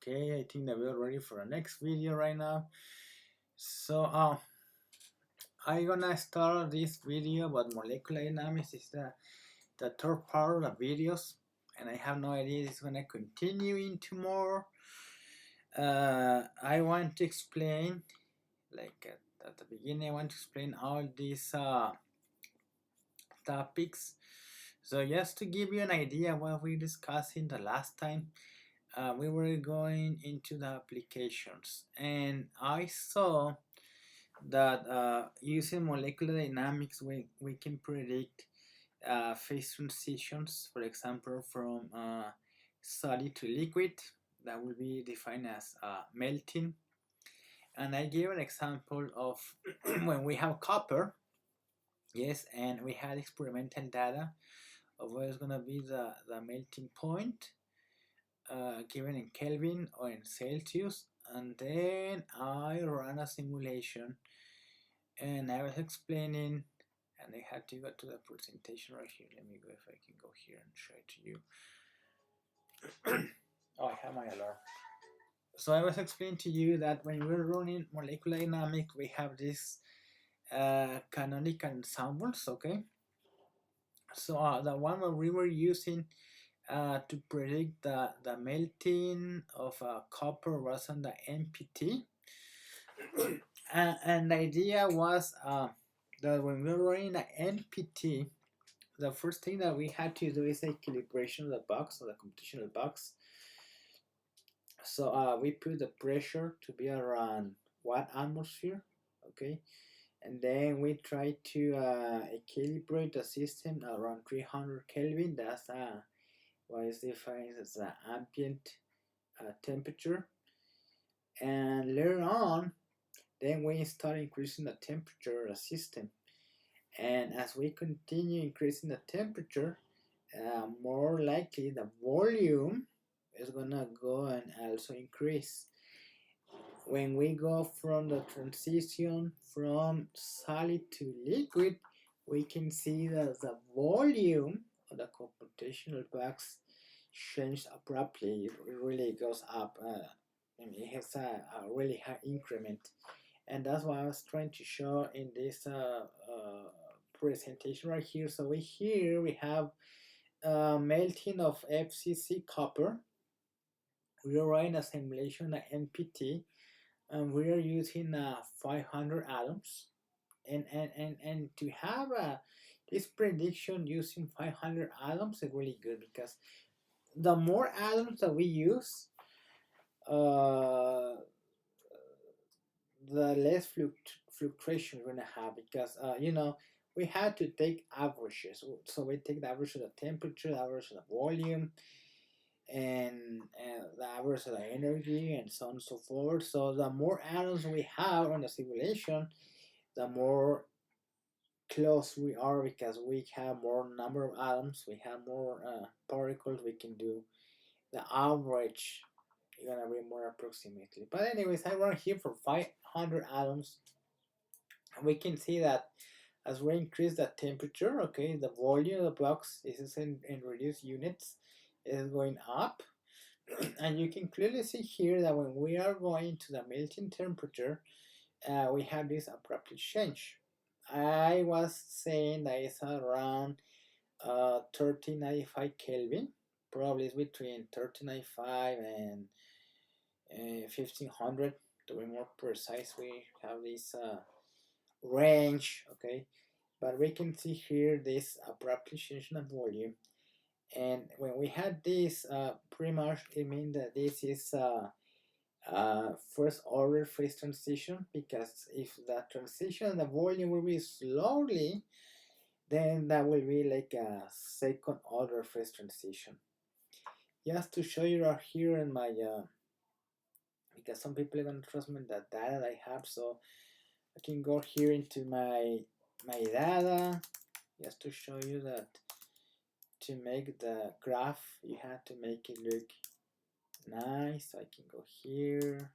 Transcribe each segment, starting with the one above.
Okay, I think that we're ready for the next video right now. So I'm gonna start this video about molecular dynamics. It's the third part of the videos, and I have no idea if it's gonna continue into more. I want to explain, like at the beginning, I want to explain all these topics. So just to give you an idea what we discussed in the last time, we were going into the applications, and I saw that using molecular dynamics we can predict phase transitions, for example from solid to liquid. That will be defined as melting. And I gave an example of when we have copper, yes, and we had experimental data of what is going to be the melting point given in Kelvin or in Celsius, and then I ran a simulation and I was explaining, and I had to go to the presentation right here. Let me go, if I can go here and show it to you. Oh, I have my alarm. So I was explaining to you that when we're running molecular dynamics, we have this canonical ensembles, okay? So the one that we were using to predict the melting of copper was on the MPT. And the idea was that when we were running the MPT, the first thing that we had to do is the equilibration of the box, or the computational box. So we put the pressure to be around 1 atmosphere, okay? And then we try to equilibrate the system around 300 Kelvin. That's what is defined as the ambient temperature. And later on, then we start increasing the temperature of the system. And as we continue increasing the temperature, more likely the volume is gonna go and also increase. When we go from the transition from solid to liquid, we can see that the volume of the computational box changed abruptly. It really goes up. It has a really high increment, and that's what I was trying to show in this presentation right here. So we have melting of FCC copper. We are running a simulation at NPT, and we are using 500 atoms. And to have this prediction using 500 atoms is really good, because the more atoms that we use, the less fluctuation we're gonna have, because we had to take averages. So we take the average of the temperature, the average of the volume, and the average of the energy, and so on and so forth. So the more atoms we have on the simulation, the more close we are, because we have more number of atoms, we have more particles. We can do the average, gonna be more approximately. But anyways, I run here for 500 atoms, and we can see that as we increase the temperature, okay, the volume of the box, this is in reduced units, is going up. And you can clearly see here that when we are going to the melting temperature, we have this abrupt change. I was saying that it's around 1395 Kelvin. Probably it's between 1395 and 1500, to be more precise. We have this range, okay? But we can see here this abrupt change in volume. And when we had this, pretty much it means that this is first order phase transition, because if the transition, the volume will be slowly, then that will be like a second order phase transition. Just to show you right here in my, because some people are going to trust me the data that I have, so I can go here into my data, just to show you that to make the graph, you have to make it look nice. So I can go here,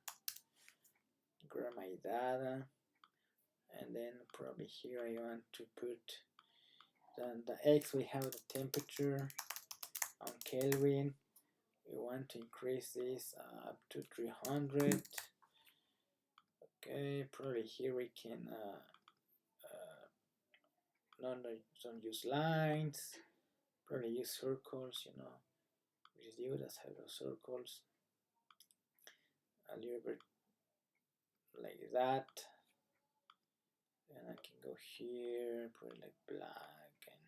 grab my data, and then probably here I want to put the X. We have the temperature on Kelvin, We want to increase this up to 300. Okay, probably here we can don't use lines, probably use circles, you know, reduce as have those circles a little bit like that. And I can go here, put it like black, and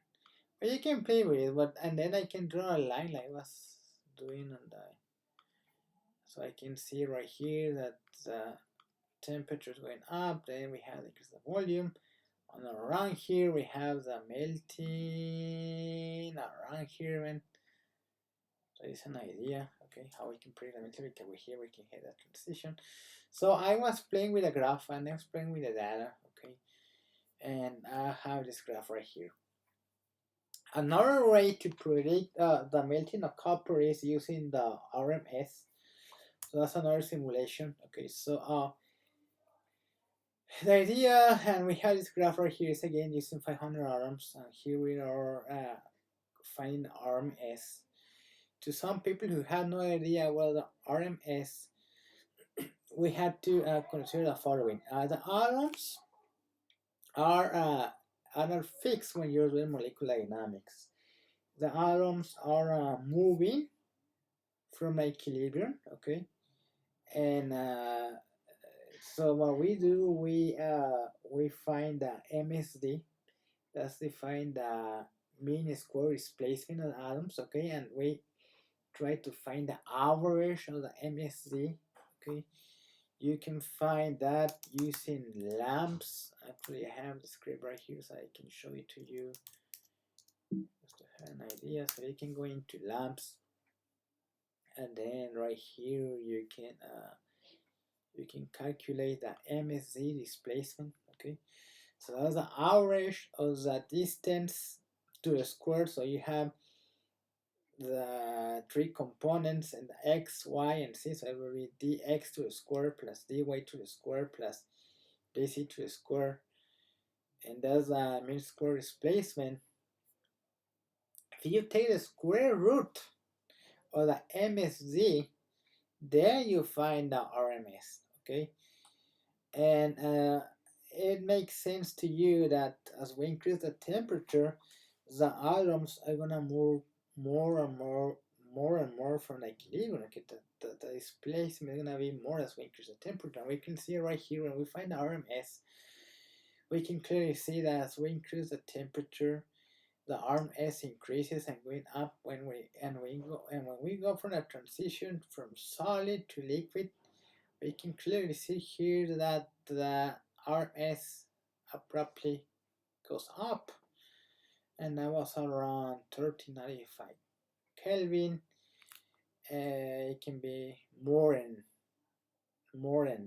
but you can play with it. But and then I can draw a line like I was doing on the. So I can see right here that the temperature is going up. Then we have increase the volume. And around here we have the melting. Around here, man. So it's an idea, okay, how we can predict the melting because here we can hit that transition. So I was playing with a graph and I was playing with the data, okay, and I have this graph right here. Another way to predict the melting of copper is using the RMS. So that's another simulation. Okay, so the idea, and we have this graph right here, is again using 500 arms. And here we are finding RMS. To some people who had no idea what the RMS, we had to consider the following. The atoms are fixed when you're doing molecular dynamics. The atoms are moving from equilibrium, okay, and so what we do, we find the MSD. That's defined the mean square displacement of the atoms, okay, and we try to find the average of the MSD, okay. You can find that using lamps. Actually, I have the script right here, so I can show it to you just to have an idea. So you can go into lamps, and then right here you can calculate the MSD displacement. Okay, so that's the average of the distance to the square. So you have the three components and the x, y, and z. So it will be dx to the square plus dy to the square plus dc to the square, and that's the mean square displacement. If you take the square root of the MSD, then you find the RMS. Okay, and it makes sense to you that as we increase the temperature, the atoms are gonna move more and more from the equilibrium. Okay, the displacement is gonna be more as we increase the temperature. And we can see right here when we find the RMS, we can clearly see that as we increase the temperature, the RMS increases and going up when we go from a transition from solid to liquid. We can clearly see here that the RS abruptly goes up, and that was around 1395 Kelvin. It can be more than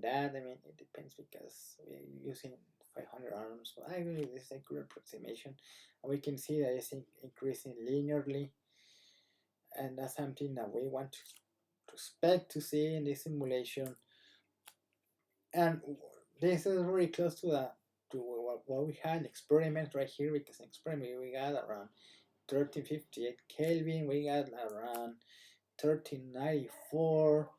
that. I mean, it depends because we're using 500 arms, but I believe this is a good approximation. And we can see that it's increasing linearly, and that's something that we want to expect to see in this simulation. And this is very close to what we had in experiment right here, because in experiment we got around 1358 Kelvin, we got around 1394.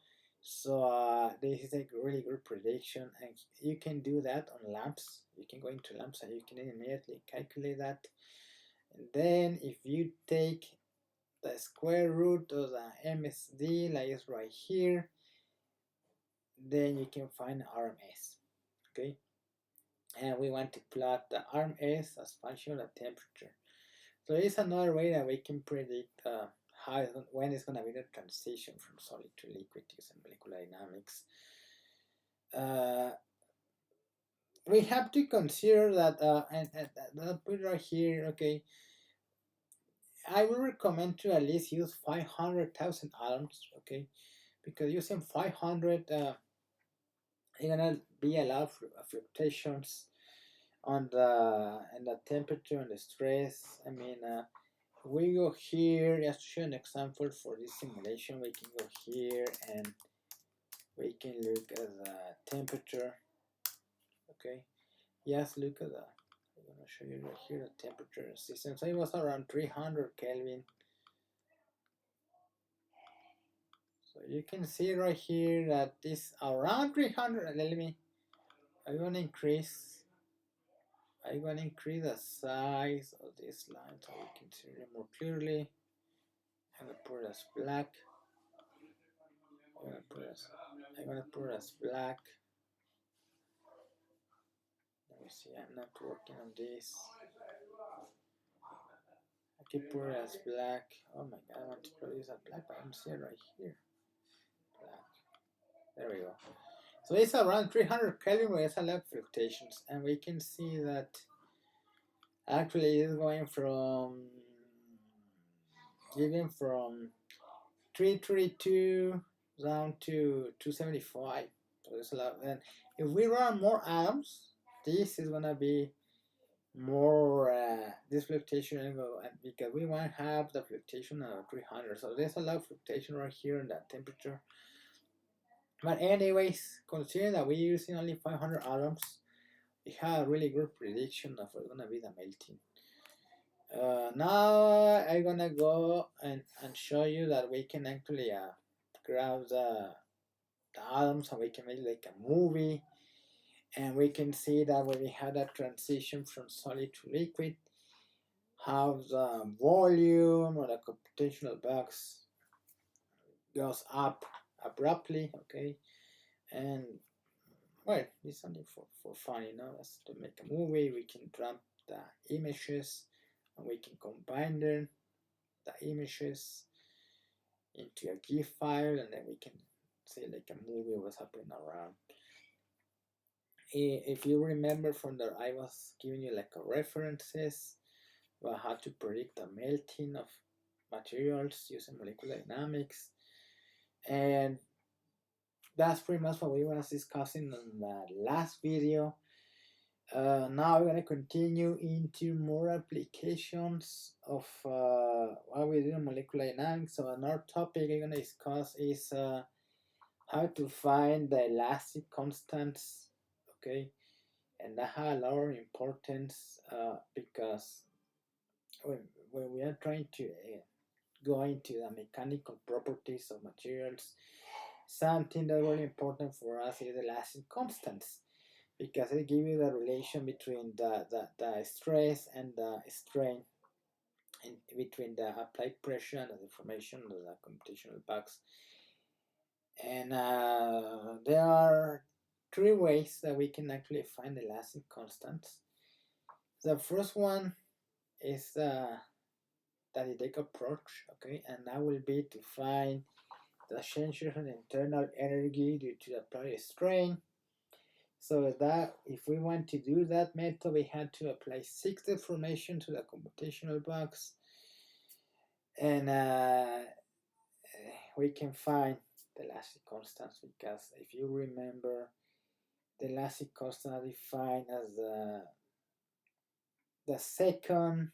So this is a really good prediction, and you can do that on lamps. You can go into lamps and you can immediately calculate that. And then if you take the square root of the MSD, like it's right here, then you can find RMS. Okay, and we want to plot the RMS as function of temperature. So it's another way that we can predict when it's going to be the transition from solid to liquid using molecular dynamics. We have to consider that, and I'll put it right here, okay, I will recommend to at least use 500,000 atoms, okay, because using 500, you're gonna be a lot of fluctuations on the temperature and the stress. I mean, we go here, just to show an example for this simulation, we can go here and we can look at the temperature. Okay, yes, look at the, I'm gonna show you right here the temperature system. So it was around 300 Kelvin. you can see right here that this around 300. I'm gonna increase the size of this line so we can see it more clearly. I'm gonna put it as black. I'm gonna put it as black. Let me see, I'm not working on this. I can put it as black. Oh my god, I want to put this as black, but I don't see it right here. Black. There we go. So it's around 300 Kelvin with a lot of fluctuations, and we can see that actually it's going from even from 332 down to 275. So there's a lot. And if we run more atoms, this is gonna be more this fluctuation because we want to have the fluctuation of 300. So there's a lot of fluctuation right here in that temperature. But anyways, considering that we're using only 500 atoms, we have a really good prediction of what's gonna be the melting. Now I'm gonna go and show you that we can actually grab the atoms and we can make like a movie, and we can see that when we have that transition from solid to liquid, how the volume or the computational box goes up abruptly, okay? And well, it's only for fun, you know, as to make a movie. We can drop the images and we can combine them, the images, into a GIF file, and then we can see like a movie what's happening around. If you remember from there, I was giving you like a references about how to predict the melting of materials using molecular dynamics, and that's pretty much what we was discussing in the last video. Now we're going to continue into more applications of what we do in molecular dynamics. So another topic we're going to discuss is how to find the elastic constants, okay? And that has a lot of importance because when we are trying to go into the mechanical properties of materials, something that's really important for us is elastic constants, because it gives you the relation between the stress and the strain, and between the applied pressure and the deformation of the computational box. And there are three ways that we can actually find elastic constants. The first one is the Didek approach, okay, and that will be to find the changes in internal energy due to the applied strain. So that if we want to do that method, we had to apply 6 deformation to the computational box, and we can find the elastic constants, because if you remember, the elastic constant are defined as the second,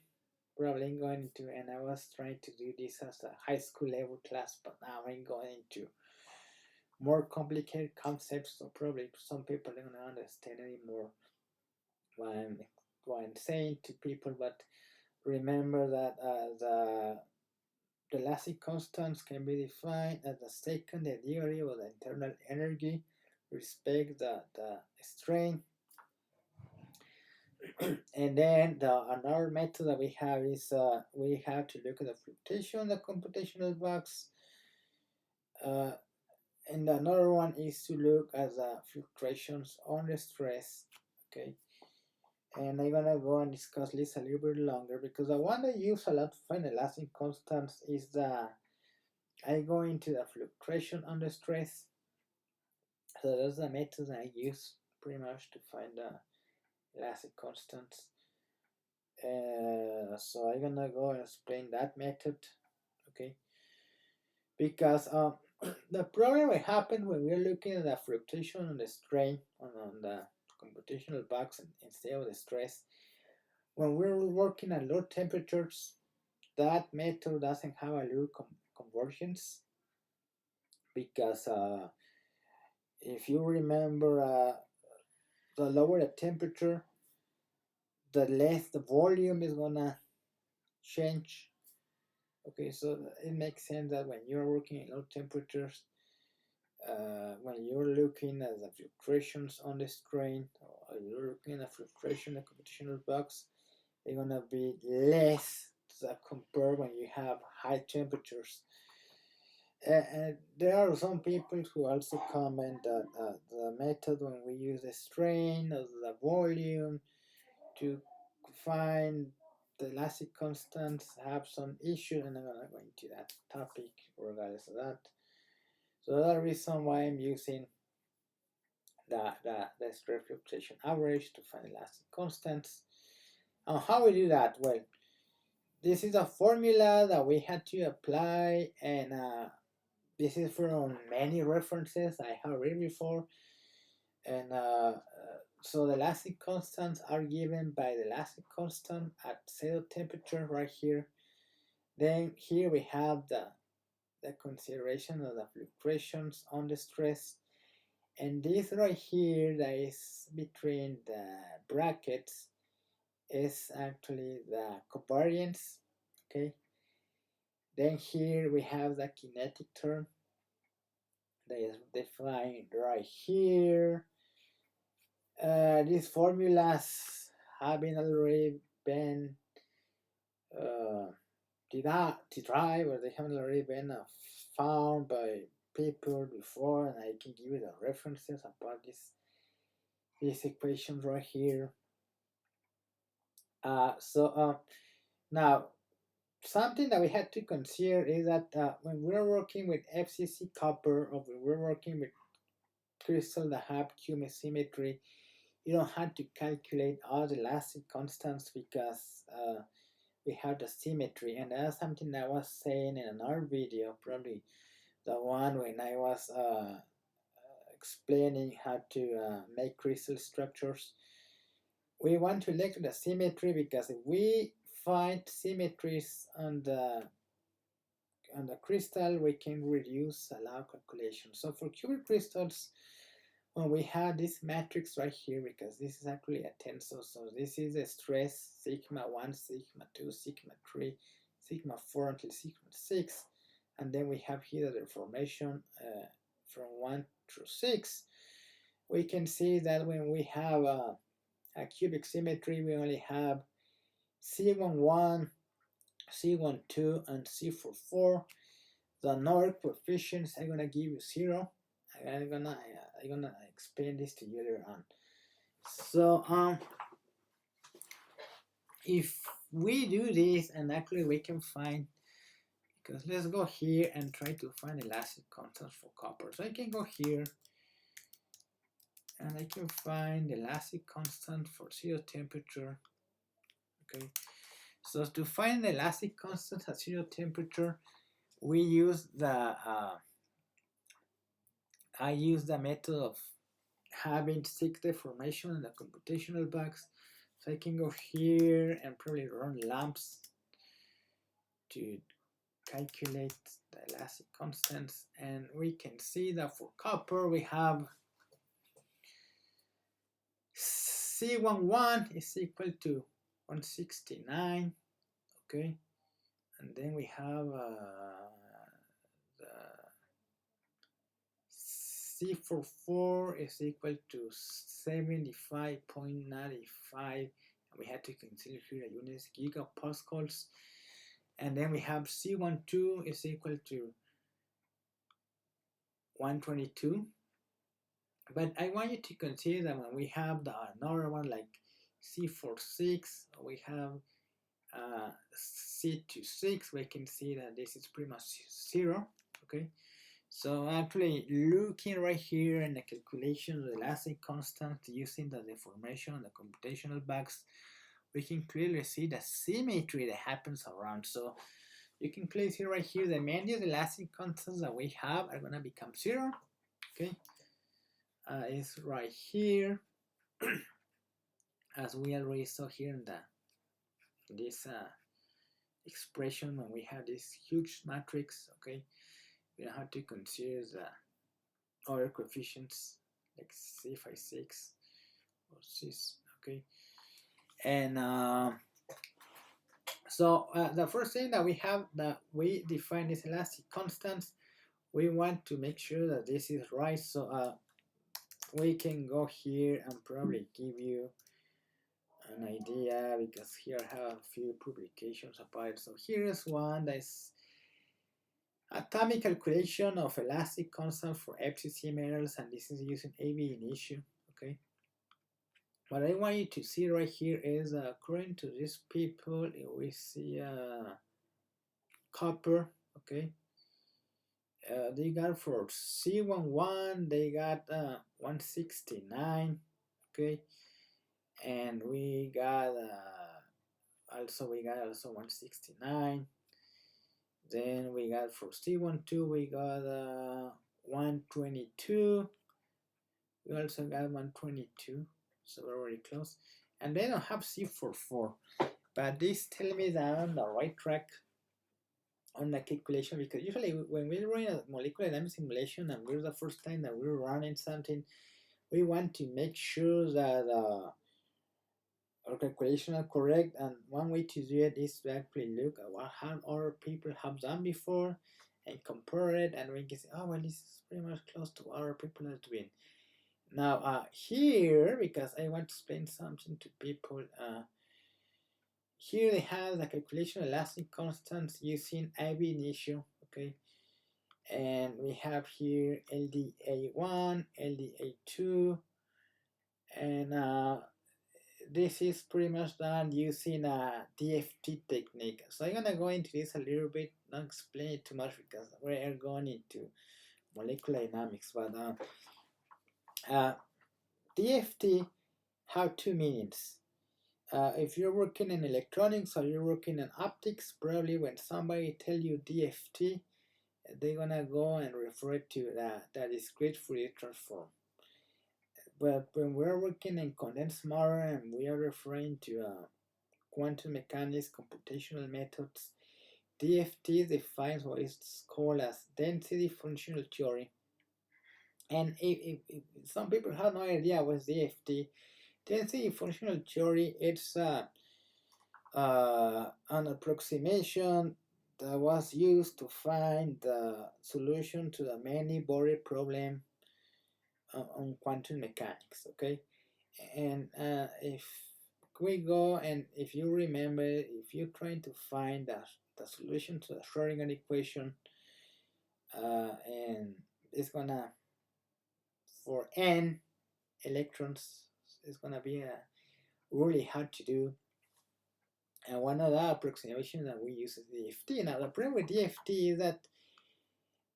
probably I'm going to, and I was trying to do this as a high school level class, but now I'm going into more complicated concepts, so probably some people don't understand anymore what I'm saying to people. But remember that the elastic constants can be defined as the second derivative of the internal energy respect the strain. And then another method that we have is we have to look at the fluctuation in the computational box, and another one is to look at the fluctuations on the stress, okay? And I'm gonna go and discuss this a little bit longer, because the one I use a lot to find elastic constants is I go into the fluctuation under stress. So that's the method I use pretty much to find the elastic constants. So I'm gonna go and explain that method, okay? Because the problem will happen when we're looking at the fluctuation and the strain on the computational box instead of the stress. When we're working at low temperatures, that method doesn't have a low convergence, because if you remember, the lower the temperature, the less the volume is gonna change. Okay, so it makes sense that when you're working at low temperatures, when you're looking at the fluctuations on the screen, or you're looking at fluctuation in the computational box, they're gonna be less compared when you have high temperatures. And there are some people who also comment that the method when we use the strain or the volume to find the elastic constants have some issues, and I'm gonna go into that topic regardless of that. So that's the reason why I'm using the stress fluctuation average to find elastic constants. And how we do that? Well, this is a formula that we had to apply, and this is from many references I have read before. And so the elastic constants are given by the elastic constant at 0 temperature right here. Then here we have the consideration of the fluctuations on the stress. And this right here that is between the brackets is actually the covariance, okay? Then here we have the kinetic term that is defined right here. These formulas have been already been derived, or they haven't already been found by people before, and I can give you the references about these equations right here. Now something that we had to consider is that when we're working with FCC copper, or when we're working with crystal that have Q symmetry, you don't have to calculate all the elastic constants because we have the symmetry. And that's something I was saying in another video, probably the one when I was explaining how to make crystal structures. We want to look at the symmetry because if we find symmetries on the crystal, we can reduce a lot of calculations. So for cubic crystals, when we have this matrix right here, because this is actually a tensor, so this is a stress sigma 1, sigma 2, sigma 3, sigma 4 until sigma 6, and then we have here the deformation from 1 through 6. We can see that when we have a cubic symmetry, we only have C11, C12, and C44. The NOR coefficients are gonna give you 0. I'm gonna explain this to you later on. So if we do this, and actually we can find, because let's go here and try to find elastic constants for copper. So I can go here and I can find the elastic constant for 0 temperature. Okay, so to find the elastic constant at 0 temperature, we use I use the method of having 6 deformation in the computational box. So I can go here and probably run lamps to calculate the elastic constants, and we can see that for copper we have C11 is equal to 169, okay, and then we have the C44 is equal to 75.95. We had to consider here the units gigapascals, and then we have C12 is equal to 122. But I want you to consider that when we have another one like C46, we have C26, we can see that this is pretty much 0, okay? So actually looking right here in the calculation of the elastic constant using the deformation and the computational box, we can clearly see the symmetry that happens around. So you can clearly see right here the many of the elastic constants that we have are gonna become 0, okay? It's right here, as we already saw here in this expression when we have this huge matrix, okay? We don't have to consider the other coefficients like C56 or C, okay? And so the first thing that we have, that we define is elastic constants. we want to make sure that this is right. So we can go here and probably give you an idea, because here I have a few publications about it. So here is one that is atomic calculation of elastic constant for FCC metals, and this is using AB initio. Okay. What I want you to see right here is according to these people, we see copper. Okay. They got for C11, they got 169. Okay. And we got also 169. Then we got for C12 we got 122. We also got 122, so we're very close. And they don't have C44, but this tells me that I'm on the right track on the calculation, because usually when we're running a molecular dynamics simulation and we're the first time that we're running something, we want to make sure that our calculations are correct, and one way to do it is to actually look at what other people have done before and compare it, and we can say, oh well, this is pretty much close to what other people are doing. Now here, because I want to explain something to people, here they have the calculation of elastic constants using AB initio, okay? And we have here LDA1, LDA2, and this is pretty much done using a DFT technique. So I'm gonna go into this a little bit, not explain it too much because we are going into molecular dynamics, but DFT have two meanings. If you're working in electronics or you're working in optics, probably when somebody tell you DFT, they're gonna go and refer to that discrete Fourier transform. But when we're working in condensed matter and we are referring to quantum mechanics, computational methods, DFT defines what is called as density functional theory. And if some people have no idea what's DFT, density functional theory, it's an approximation that was used to find the solution to the many body problem on quantum mechanics. Okay, and if we go and if you remember, if you're trying to find the solution to the Schrodinger equation, and it's gonna, for n electrons, it's gonna be really hard to do. And one of the approximations that we use is DFT. Now the problem with DFT is that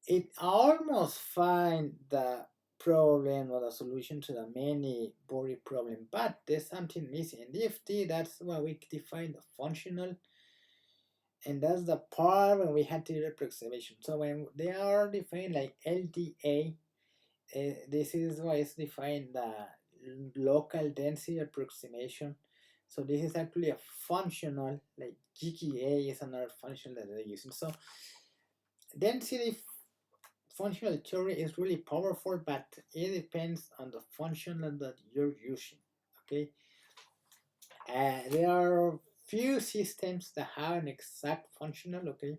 it almost finds the problem or the solution to the many body problem, but there's something missing. In DFT, that's why we define the functional, and that's the part when we had to do the approximation. So when they are defined like LDA, this is why it's defined the local density approximation. So this is actually a functional, like GGA is another function that they're using. So density functional theory is really powerful, but it depends on the function that you're using. Okay, there are few systems that have an exact functional. Okay,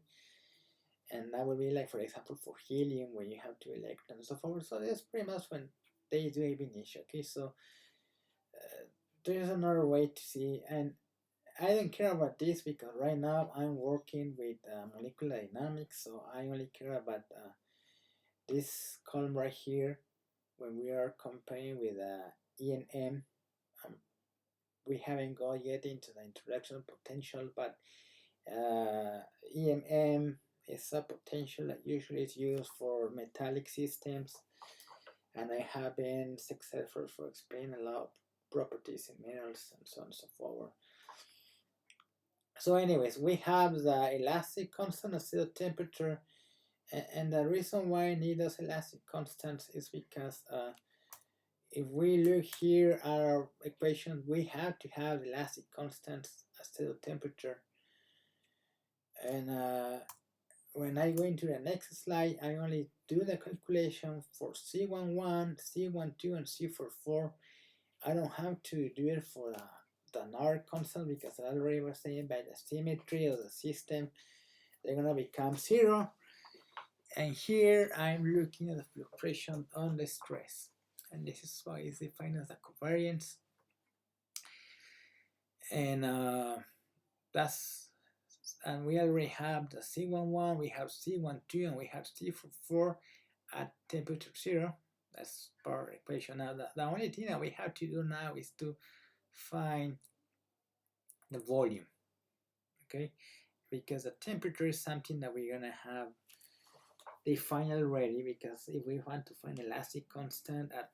and that would be like, for example, for helium, where you have two electrons and so forth. So that's pretty much when they do AB initio. Okay, so there's another way to see, and I don't care about this because right now I'm working with molecular dynamics, so I only care about this column right here. When we are comparing with ENM, we haven't got yet into the introduction potential, but EMM is a potential that usually is used for metallic systems, and I have been successful for explaining a lot of properties in metals and so on and so forth. So anyways, we have the elastic constant at zero temperature, and the reason why I need those elastic constants is because if we look here at our equation, we have to have elastic constants at zero temperature. And when I go into the next slide, I only do the calculation for C11, C12, and C44. I don't have to do it for the NAR constant, because I already was saying by the symmetry of the system, they're gonna become zero. And here I'm looking at the fluctuation on the stress, and this is why it's defined as a covariance. And and we already have the C11, we have C12, and we have C4 at temperature 0. That's part of the equation. Now the only thing that we have to do now is to find the volume, okay? Because the temperature is something that we're gonna have defined already, because if we want to find elastic constant at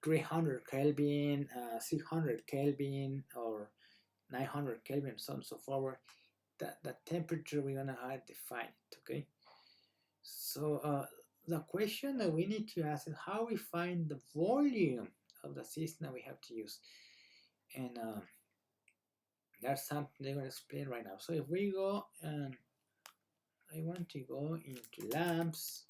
300 Kelvin, 600 Kelvin, or 900 Kelvin, so on and so forward, the temperature we're gonna have defined, okay? So the question that we need to ask is how we find the volume of the system that we have to use. And that's something they're going to explain right now. So if we go, and I want to go into lamps,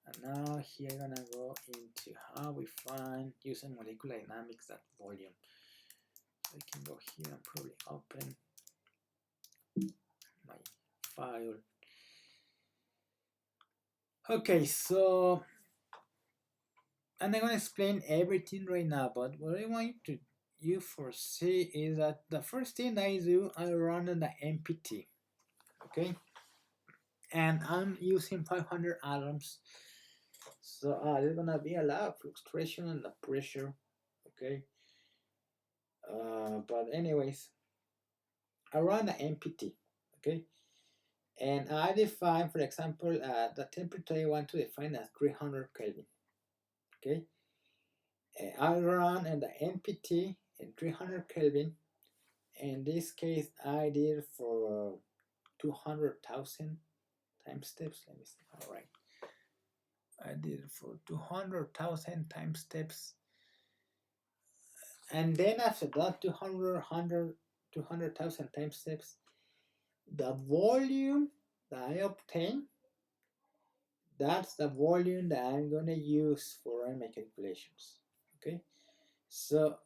and now here I'm going to go into how we find, using molecular dynamics, that volume. I can go here and probably open my file. Okay, so, and I'm going to explain everything right now, but what I want you foresee is that the first thing I do, I run on the MPT, okay? And I'm using 500 atoms, so there's going to be a lot of fluctuation in the pressure, okay? But anyways, I run the MPT, okay? And I define, for example, the temperature I want to define as 300 Kelvin, okay? I run in the MPT in 300 Kelvin. In this case, I did for 200,000 time steps. Let me see. All right. I did it for 200,000 time steps. And then after that, 200,000 time steps, the volume that I obtain, that's the volume that I'm going to use for running my calculations. Okay. So,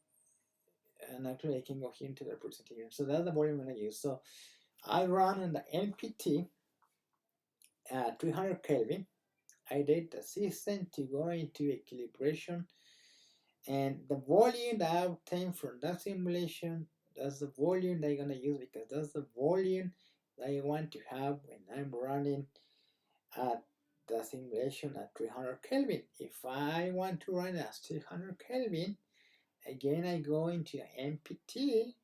and actually I can go here into the percentage. So that's the volume I'm going to use. So I run on the MPT at 300 Kelvin. I did the system to go into equilibration, and the volume that I obtained from that simulation, that's the volume that I'm going to use, because that's the volume that I want to have when I'm running at the simulation at 300 Kelvin. If I want to run at 600 Kelvin, again I go into MPT,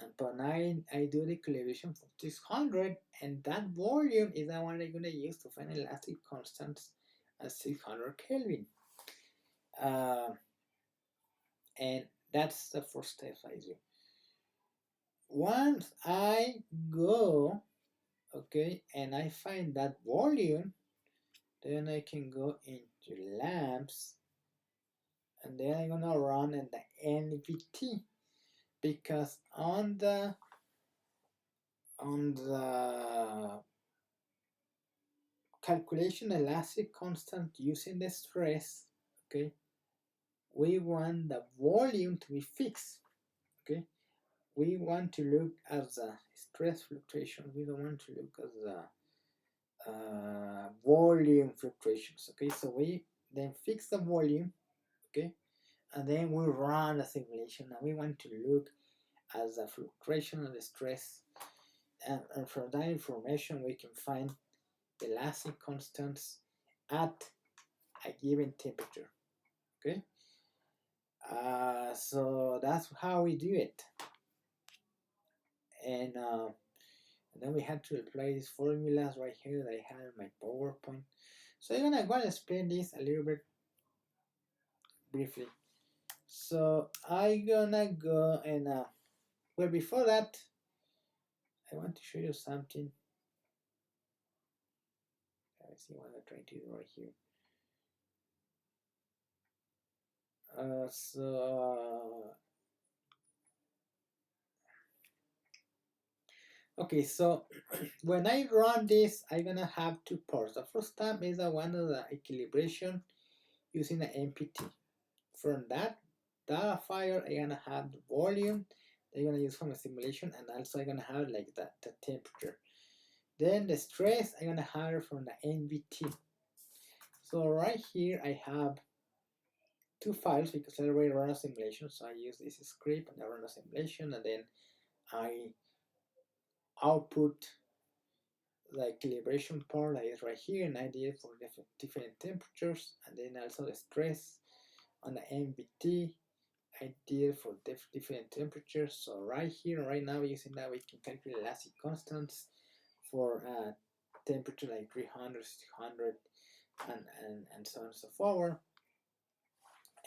and but I do the calibration for 600, and that volume is the one I'm going to use to find elastic constants at 600 Kelvin. And that's the first step I do. Once I go, okay, and I find that volume, then I can go into lamps, and then I'm gonna run in the NVT, because on the calculation elastic constant using the stress, okay, we want the volume to be fixed, okay. We want to look at the stress fluctuation. We don't want to look at the volume fluctuations, okay. So we then fix the volume, okay, and then we run the simulation, and we want to look at the fluctuation of the stress, and from that information we can find the elastic constants at a given temperature, okay. So that's how we do it. And then we had to apply these formulas right here that I had in my PowerPoint. So I'm gonna go and explain this a little bit briefly. So I'm gonna go and well, before that, I want to show you something. Let's see what I'm trying to do right here. Okay, so when I run this, I'm gonna have two parts. The first time is the one of the equilibration using the MPT. From that file, I'm gonna have the volume that I'm gonna use from a simulation, and also I'm gonna have like the temperature. Then the stress I'm gonna have it from the NVT. So right here I have two files because I already run a simulation, so I use this script and I run a simulation, and then I output the calibration part that is right here, and I did it for different temperatures, and then also the stress on the MVT I did for different temperatures. So right here, right now, using that, we can calculate elastic constants for temperature like 300, 600, and so on and so forth.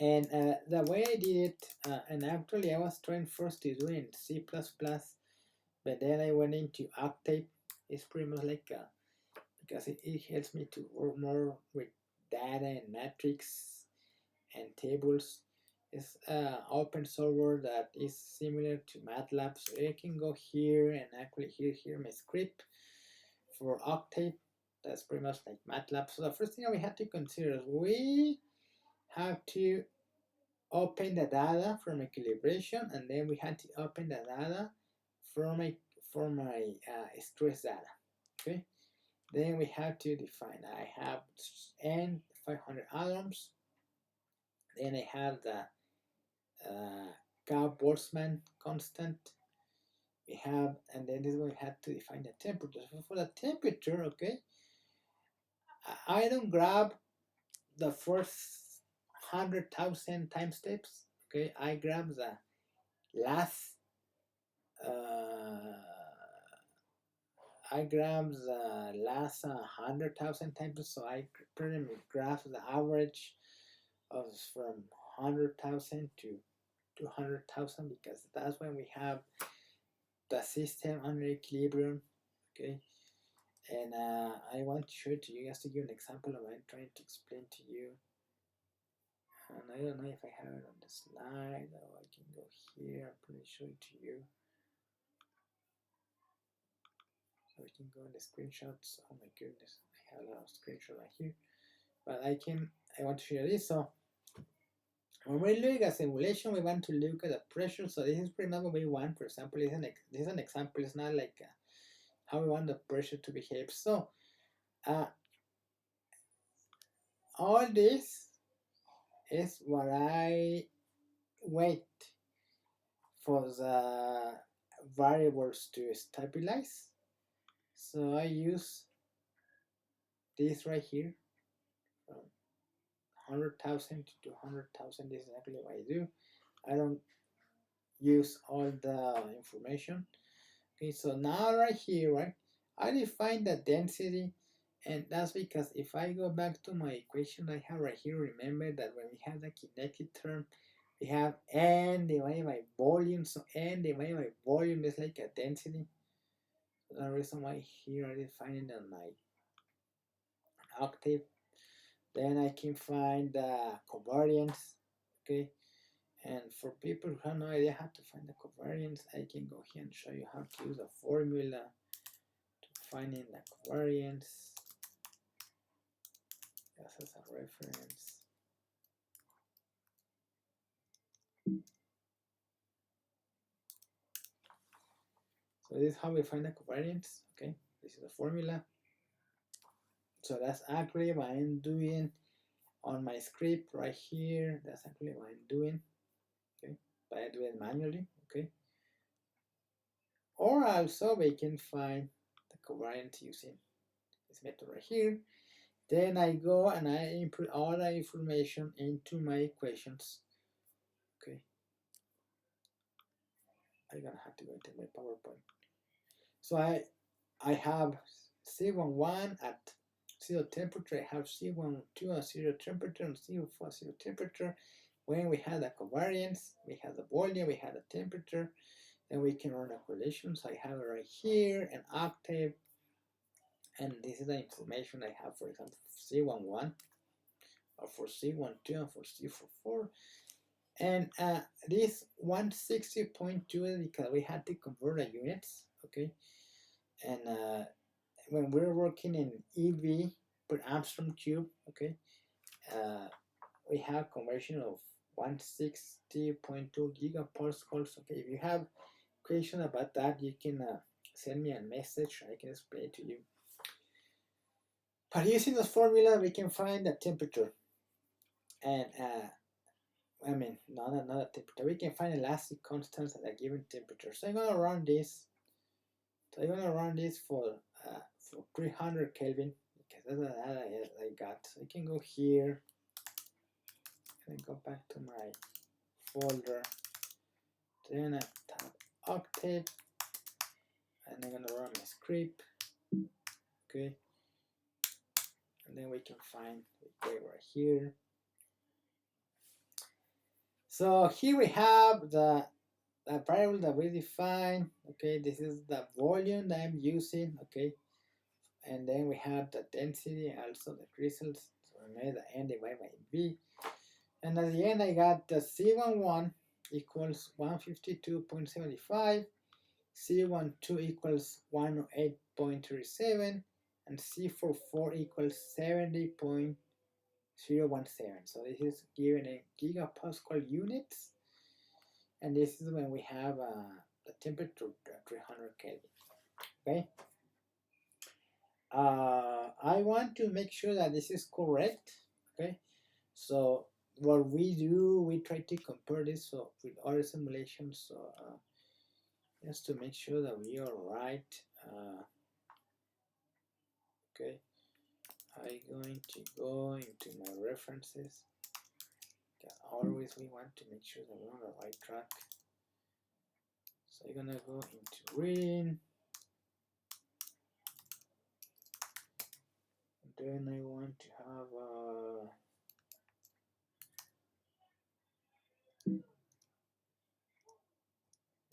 And the way I did it, and actually I was trying first to do it in C++, but then I went into Octave. It's pretty much like because it helps me to work more with data and metrics and tables. It's open software that is similar to MATLAB, so I can go here and actually here my script for Octave. That's pretty much like MATLAB. So the first thing we have to consider is we have to open the data from a calibration, and then we had to open the data from my stress data. Okay, then we have to define. I have n 500 atoms. Then I have the Boltzmann constant. We have, and then this is when we have to define the temperature. So for the temperature, okay, I don't grab the first 100,000 time steps. Okay, I grab the last. I grab the last 100,000 times, so I pretty much graph the average of from 100,000 to 200,000, because that's when we have the system under equilibrium. Okay, and I want to show it to you just to give an example of what I'm trying to explain to you. And I don't know if I have it on the slide, or I can go here and probably show it to you. So we can go in the screenshots. Oh my goodness, I have a lot of screenshots right here. But I want to show you this. So when we look at simulation, we want to look at the pressure. So this is pretty much what we want. For example, this is an example. It's not like how we want the pressure to behave. So all this is what I wait for the variables to stabilize. So I use this right here from 100,000 to 200,000. This is exactly what I do. I don't use all the information. Okay, so now right here, right, I define the density, and that's because if I go back to my equation I have right here, remember that when we have the kinetic term, we have n divided by volume. So n divided by volume is like a density. So the reason why here I define it on my Octave. Then I can find the covariance. Okay, and for people who have no idea how to find the covariance, I can go here and show you how to use a formula to finding the covariance. Just as a reference. So this is how we find the covariance. Okay, this is the formula. So that's actually what I'm doing on my script right here. That's actually what I'm doing. Okay, but I do it manually. Okay, or also we can find the covariance using this method right here. Then I go and I input all the information into my equations. Okay, I'm gonna have to go into my PowerPoint. So I have C11 at 0 temperature, I have C12 at 0 temperature, and C4 at 0 temperature. When we have the covariance, we have the volume, we have the temperature, then we can run a correlation. So I have it right here, an Octave, and this is the information I have, for example, C11, or for C12, and for C44. And this 160.2 is because we had to convert the units, okay? And when we're working in EV per Armstrong cube, okay, we have conversion of 160.2 gigaparsecs. Okay, if you have question about that, you can send me a message. I can explain to you. But using this formula, we can find the temperature, and I mean, not a temperature. We can find elastic constants at a given temperature. So I'm gonna run this. So I'm gonna run this for 300 Kelvin because that's what I got. So I can go here and go back to my folder. Then I tap Octave, and I'm gonna run my script. Okay, and then we can find right here. So here we have the variable that we define. Okay, this is the volume that I'm using. Okay, and then we have the density, also the crystals. So I made the n divided by v, and at the end I got the C11 equals 152.75, C12 equals 108.37, and C44 equals 70.017. So this is given in gigapascal units, and this is when we have the temperature at 300 Kelvin. Okay. I want to make sure that this is correct. Okay. So what we do, we try to compare this with other simulations. So just to make sure that we are right. Okay. I'm going to go into my references. Always we want to make sure that we're on the right track. So I'm gonna go into reading. Then I want to have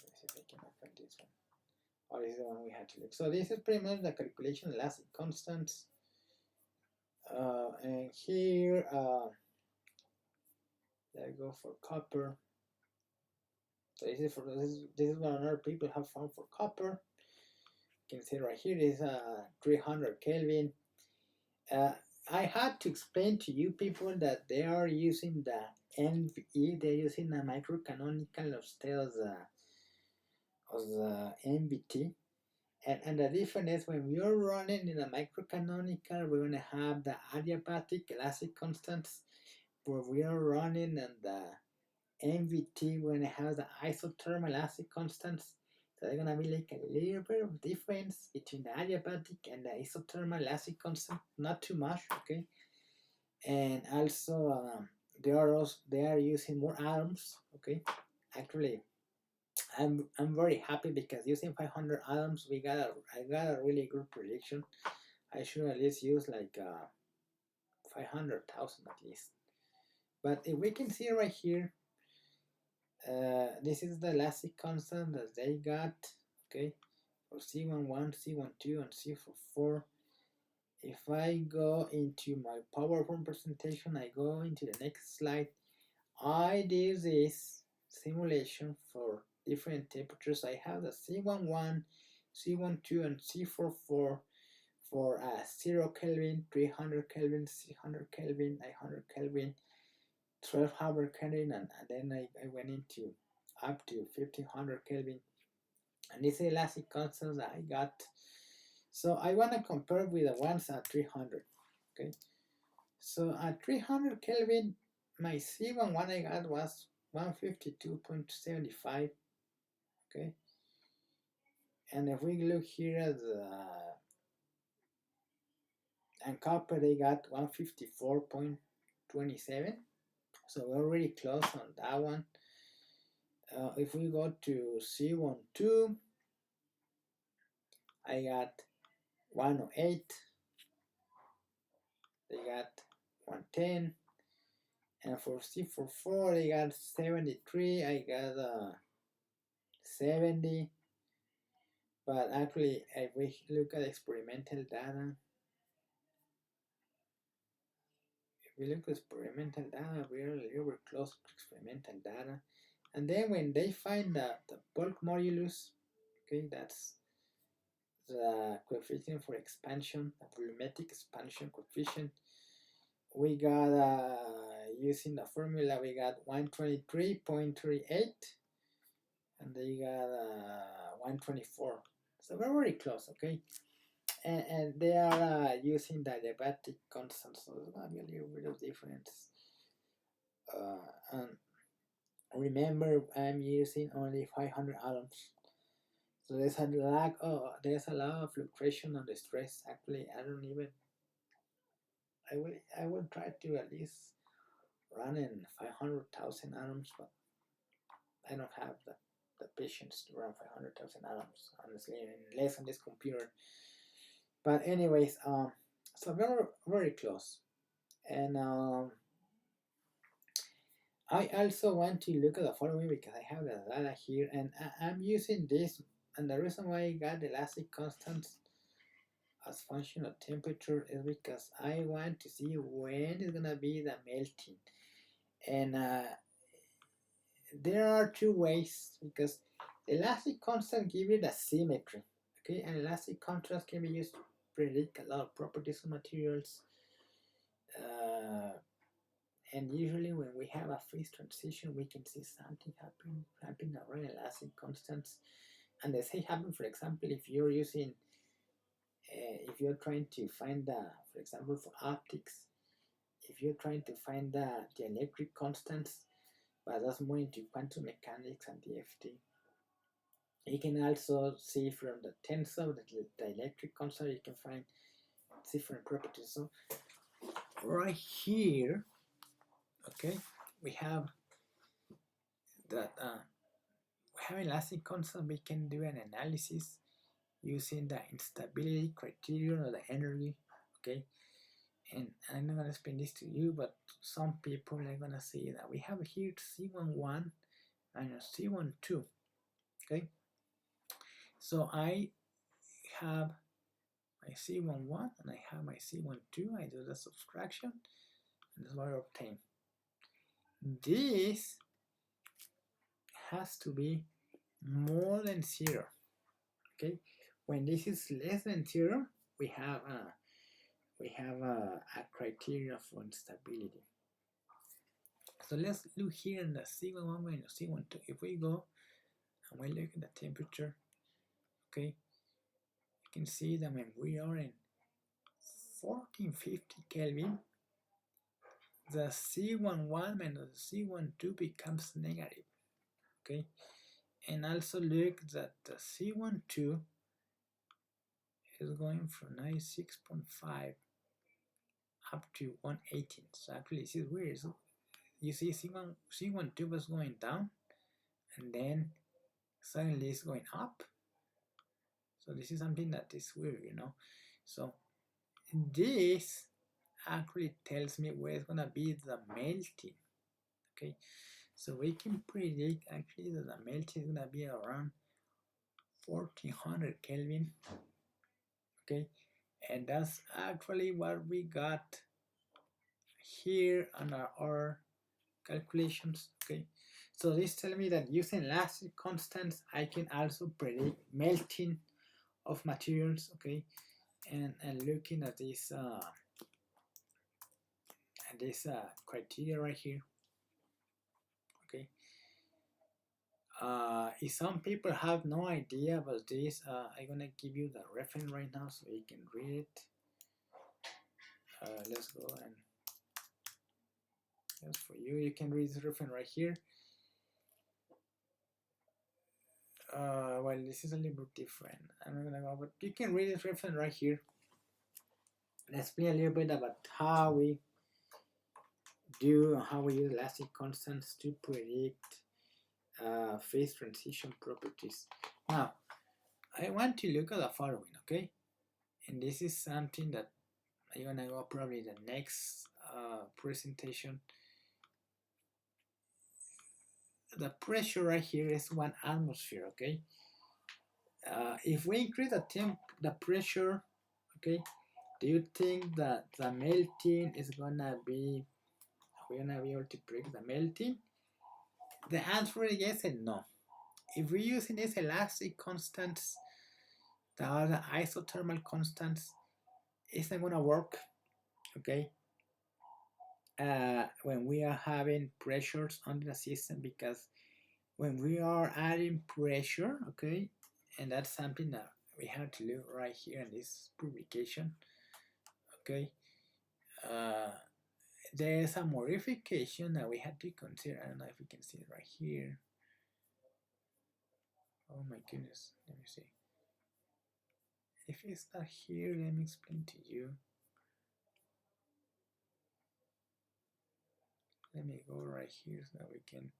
let's see if I can open this one. Oh, this is the one we had to look. So this is pretty much the calculation of elastic constants. And here I go for copper. So this is what other people have found for copper. You can see right here is 300 Kelvin. I had to explain to you people that they are using the NVE, they're using a microcanonical instead of the NVT. And the difference is when we are running in a microcanonical, we're going to have the adiabatic elastic constants. Where we are running in the NVT, we're going to have the isothermal elastic constants. So they're going to be like a little bit of difference between the adiabatic and the isothermal elastic constant. Not too much, okay? And also, they are using more atoms, okay? Actually, I'm very happy because using 500 atoms, I got a really good prediction. I should at least use like 500,000 at least. But if we can see right here, this is the elastic constant that they got, okay, for C11, C12, and C44. If I go into my PowerPoint presentation, I go into the next slide. I did this simulation for different temperatures. I have the C11, C12, and C44 for 0 Kelvin, 300 Kelvin, 600 Kelvin, 900 Kelvin, 1200 Kelvin, and then I went into up to 1500 Kelvin. And this is elastic constants that I got. So I want to compare with the ones at 300. Okay. So at 300 Kelvin, my C11 I got was 152.75. Okay. And if we look here at the and copper, they got 154.27. So we're already close on that one. If we go to C12, I got 108. They got 110. And for C44, they got 73. I got 70. But actually, if we look at experimental data, we're a little bit close to experimental data. And then when they find the bulk modulus, okay, that's the coefficient for expansion, the volumetric expansion coefficient, we got, using the formula, we got 123.38, and they got 124. So we're very close, okay? And they are using the adiabatic constant, so there's gonna be a little bit of difference. And remember, I'm using only 500 atoms, so there's a lot of fluctuation on the stress. Actually, I will try to at least run in 500,000 atoms, but I don't have the patience to run 500,000 atoms, honestly, less on this computer. But anyways, so we're very close, and I also want to look at the following because I have the data here, and I'm using this, and the reason why I got the elastic constants as function of temperature is because I want to see when is gonna be the melting, and there are two ways because the elastic constant gives you the symmetry, okay, and elastic contrast can be used to predict a lot of properties of materials. Uh, and usually when we have a phase transition, we can see something happening around elastic constants. And the same happen, for example, if you're using, if you're trying to find the, for example, for optics, if you're trying to find the electric constants, but that's more into quantum mechanics and DFT. You can also see from the tensor, the electric constant, you can find different properties. So right here, okay, we have that we have elastic constant. We can do an analysis using the instability criterion of the energy, okay. And I'm not gonna explain this to you, but some people are gonna say that we have here C11 minus C12, okay. So I have my C11 and I have my C12. I do the subtraction, and that's what I obtain. This has to be more than 0, okay. When this is less than 0, we have a criteria for instability. So let's look here in the C11 minus C12. If we go and we look at the temperature, okay, you can see that when we are in 1450 Kelvin, the C11 minus C12 becomes negative, okay. And also look that the C12 is going from 96.5 up to 118. So actually this is weird. So you see C12 was going down, and then suddenly it's going up. So this is something that is weird, you know. So this actually tells me where it's gonna be the melting, okay. So we can predict actually that the melting is gonna be around 1400 Kelvin, okay. And that's actually what we got here on our calculations, okay. So this tells me that using elastic constants, I can also predict melting of materials, okay. And looking at this criteria right here, okay. If some people have no idea about this, I'm gonna give you the reference right now so you can read it. Let's go, and just for you, you can read this reference right here. Well, this is a little bit different. I'm not gonna go, but you can read this reference right here. Let's explain a little bit about how we use elastic constants to predict phase transition properties. Now, I want to look at the following, okay? And this is something that I'm gonna go probably the next presentation. The pressure right here is 1 atmosphere, okay? If we increase the pressure, okay, do you think that the melting is gonna be, we're gonna be able to predict the melting? The answer is yes and no. If we're using these elastic constants, the other isothermal constants, it's not gonna work, okay? When we are having pressures on the system, because when we are adding pressure, okay, and that's something that we have to look right here in this publication. Okay, there's a modification that we had to consider. I don't know if you can see it right here. Oh my goodness, let me see. If it's not here, let me explain to you. Let me go right here so that we can.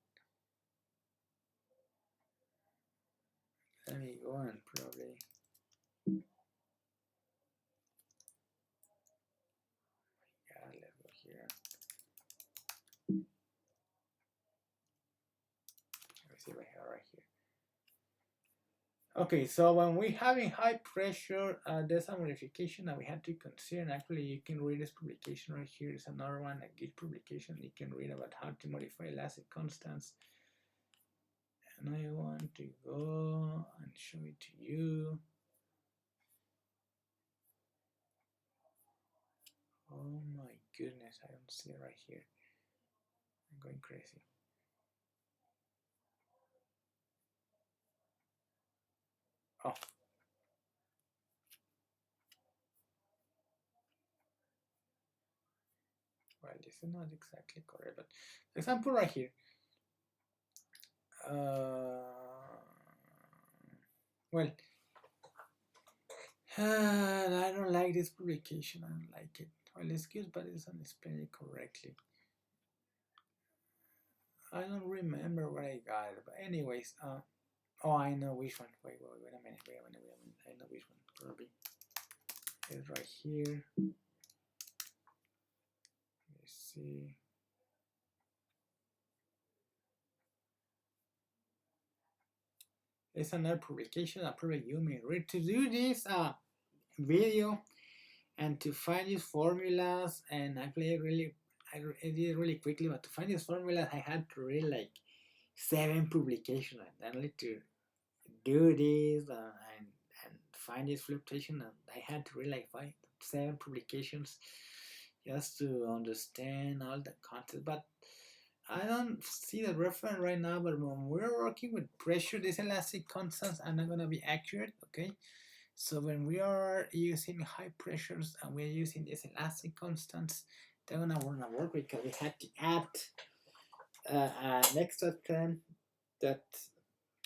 Let me go and probably. Yeah, let's go here. Let me see if I have right here. Okay, so when we're having high pressure, there's a modification that we have to consider. And actually, you can read this publication right here. It's another one, a good publication. You can read about how to modify elastic constants. And I want to go and show it to you. Oh my goodness, I don't see it right here. I'm going crazy. Oh. Well, this is not exactly correct, but for example right here. Well, I don't like this publication. I don't like it. Well, it's good, but it doesn't explain it correctly. I don't remember where I got it, but anyways, oh, I know which one. Wait a minute. I know which one. Probably it's right here. Let's see. It's another publication that probably you may read. To do this video and to find these formulas, and I did it really quickly, but to find these formulas I had to read like 7 publications and only to do this and find this fluctuation, and I had to read like 7 publications just to understand all the concepts. But I don't see the reference right now, but when we're working with pressure, these elastic constants are not going to be accurate, okay? So when we are using high pressures and we're using these elastic constants, they're going to work because we had to add an extra term that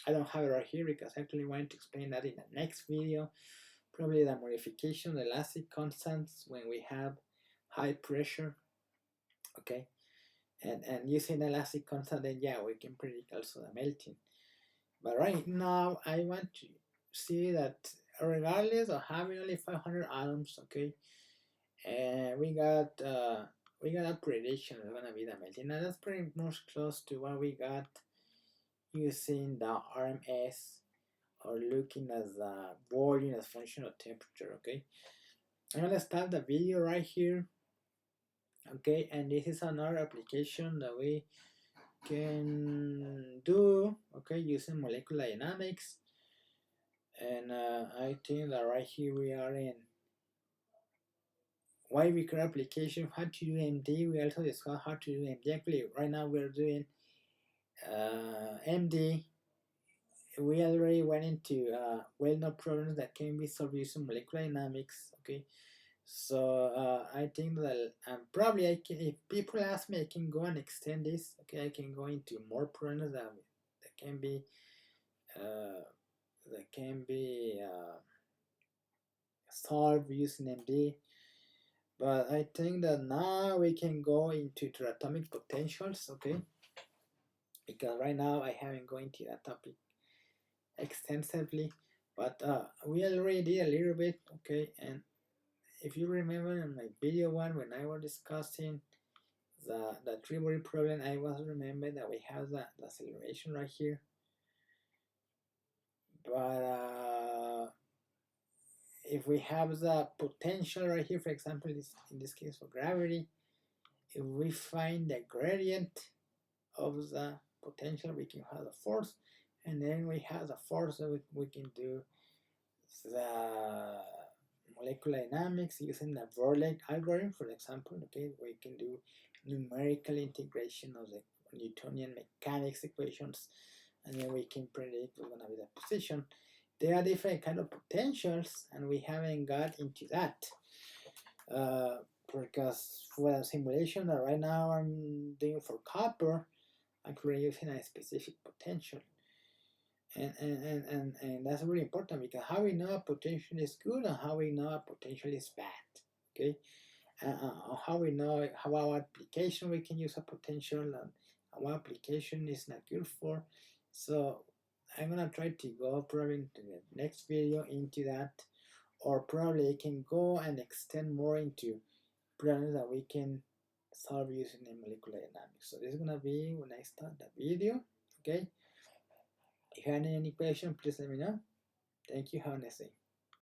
I don't have it right here because I actually want to explain that in the next video. Probably the modification of the elastic constants when we have high pressure, okay? And using elastic constant, then yeah, we can predict also the melting. But right now, I want to see that regardless of having only 500 atoms, okay, and we got a prediction it's gonna be the melting. Now that's pretty much close to what we got using the RMS or looking at the volume as function of temperature. Okay, I'm gonna start the video right here. Okay, and this is another application that we can do, okay, using molecular dynamics. And I think that right here we are in why we create application, how to do MD. We also discussed how to do MD. Actually, right now we're doing MD. We already went into well-known problems that can be solved using molecular dynamics. Okay, so I think that probably I can, if people ask me, I can go and extend this. Okay, I can go into more problems that can be solved using MD. But I think that now we can go into atomic potentials, okay? Because right now I haven't gone into that topic extensively, but we already did a little bit, okay? And if you remember in my video one, when I was discussing the three-body problem, I was remember that we have the acceleration right here. But if we have the potential right here, for example, in this case for gravity, if we find the gradient of the potential, we can have the force, and then we have the force that we can do the molecular dynamics using the Verlet algorithm, for example. Okay, we can do numerical integration of the Newtonian mechanics equations, and then we can predict what's going to be the position. there are different kind of potentials, and we haven't got into that. Because for the simulation that right now I'm doing for copper, I'm currently using a specific potential. And that's really important, because how we know a potential is good and how we know a potential is bad. Okay, how we know how our application we can use a potential and our application is not good for. So I'm gonna try to go probably into the next video into that, or probably I can go and extend more into problems that we can solve using the molecular dynamics. So this is gonna be when I start the video. Okay, if you have any question, please let me know. Thank you. Have a nice day.